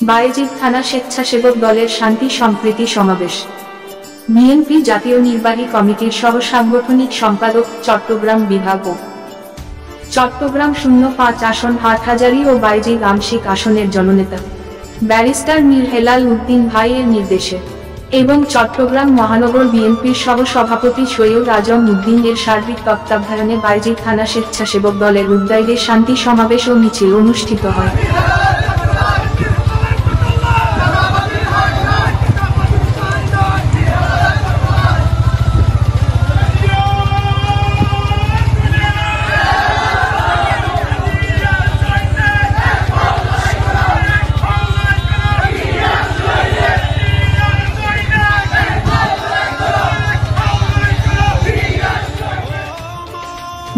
বায়েজিদ থানা স্বেচ্ছাসেবক দলের শান্তি সম্প্রীতি সমাবেশ। বিএনপি জাতীয় নির্বাহী কমিটির সহ সাংগঠনিক সম্পাদক, চট্টগ্রাম বিভাগ ও চট্টগ্রাম 05 আসন হাটহাজারী ও বায়েজিদ আংশিক আসনের জননেতা ব্যারিস্টার মীর হেলাল উদ্দিন ভাই এর নির্দেশে এবং চট্টগ্রাম মহানগর বিএনপির সহ সভাপতি সৈয়দ আজম উদ্দিন এর সার্বিক তত্ত্বাবধানে বায়েজিদ থানা স্বেচ্ছাসেবক দলের উদ্যোগে শান্তি সমাবেশ ও মিছিল অনুষ্ঠিত হয়।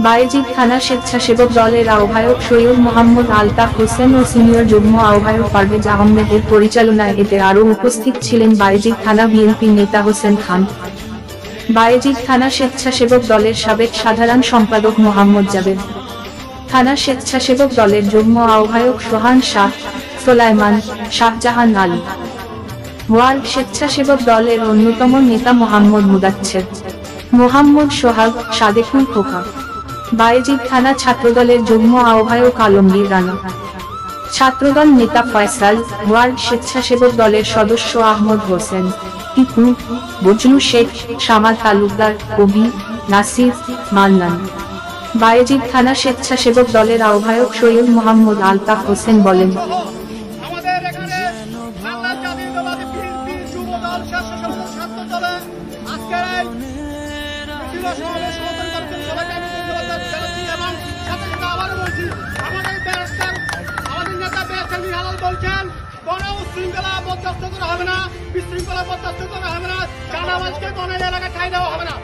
বায়েজিদ থানা স্বেচ্ছাসেবক দলের আহ্বায়ক সৈয়দ মোহাম্মদ আলতাফ হোসেন ও সিনিয়র যুগ্ম আহ্বায়ক পারভেজ আহমেদের পরিচালনায় এতে আরও উপস্থিত ছিলেন বায়েজিদ থানা বিএনপি নেতা হোসেন খান, বায়েজিদ থানা স্বেচ্ছাসেবক দলের সাবেক সাধারণ সম্পাদক মোহাম্মদ জাবেদ, থানা স্বেচ্ছাসেবক দলের যুগ্ম আহ্বায়ক সোহান শাহ, সোলাইমান, শাহজাহান আলী, ওয়ার্ড স্বেচ্ছাসেবক দলের অন্যতম নেতা মোহাম্মদ মুদাচ্ছের, মোহাম্মদ সোহাগ, সাদেকুল খোকা, বায়েজিদ থানা ছাত্রদলের যুগ্ম আহ্বায়ক আলমগীর রানা, ছাত্রদল নেতা ফয়সাল, ওয়ার্ড স্বেচ্ছাসেবক দলের সদস্য আহমদ হোসেন, টিপু, বজলু শেখ, শামাল তালুকদার, কবি, নাসির, মান্নান। বায়েজিদ থানা স্বেচ্ছাসেবক দলের আহ্বায়ক সৈয়দ মোহাম্মদ আলতাফ হোসেন বলেন, শৃঙ্খলা বরদাস্ত করা হবে না, বিশৃঙ্খলা বরদাস্ত করা হবে না, চাঁদাবাজকে কোনো এলাকায় ঠাঁই দেওয়া হবে না।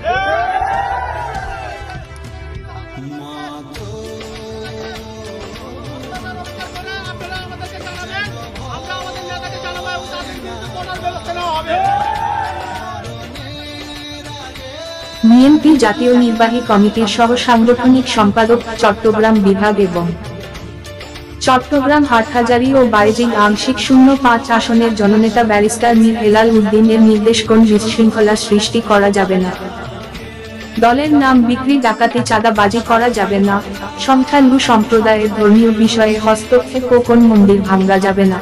আপনারা আমাদেরকে জানাবেন, আমরা আমাদের নেতাকে জানাবো এবং তাদের বিরুদ্ধে কঠোর ব্যবস্থা নেওয়া হবে। বিএনপি জাতীয় নির্বাহী কমিটির সহ সাংগঠনিক সম্পাদক, চট্টগ্রাম বিভাগ এবং চট্টগ্রাম হাটহাজারী ও বায়েজিদ আংশিক 05 আসনের জননেতা ব্যারিস্টার মীর হেলাল উদ্দিন এর নির্দেশ কোন বিশৃঙ্খলা সৃষ্টি করা যাবে না, দলের নাম বিক্রি, ডাকাতি, চাঁদাবাজি করা যাবে না, সংখ্যালঘু সম্প্রদায়ের ধর্মীয় বিষয়ে হস্তক্ষেপ ও কোন মন্দির ভাঙা যাবে না,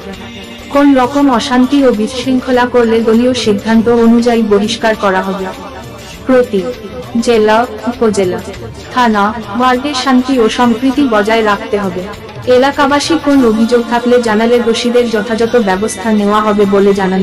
কোন রকম অশান্তি ও বিশৃঙ্খলা করলে দলীয় সিদ্ধান্ত অনুযায়ী বহিষ্কার করা হবে। প্রতি জেলা, উপজেলা, থানা, ওয়ার্ডে শান্তি ও সম্প্রীতি বজায় রাখতে হবে। এলাকাবাসী কোন অভিযোগ থাকলে জানালে দোষীদের যথাযথ ব্যবস্থা নেওয়া হবে বলে জানান।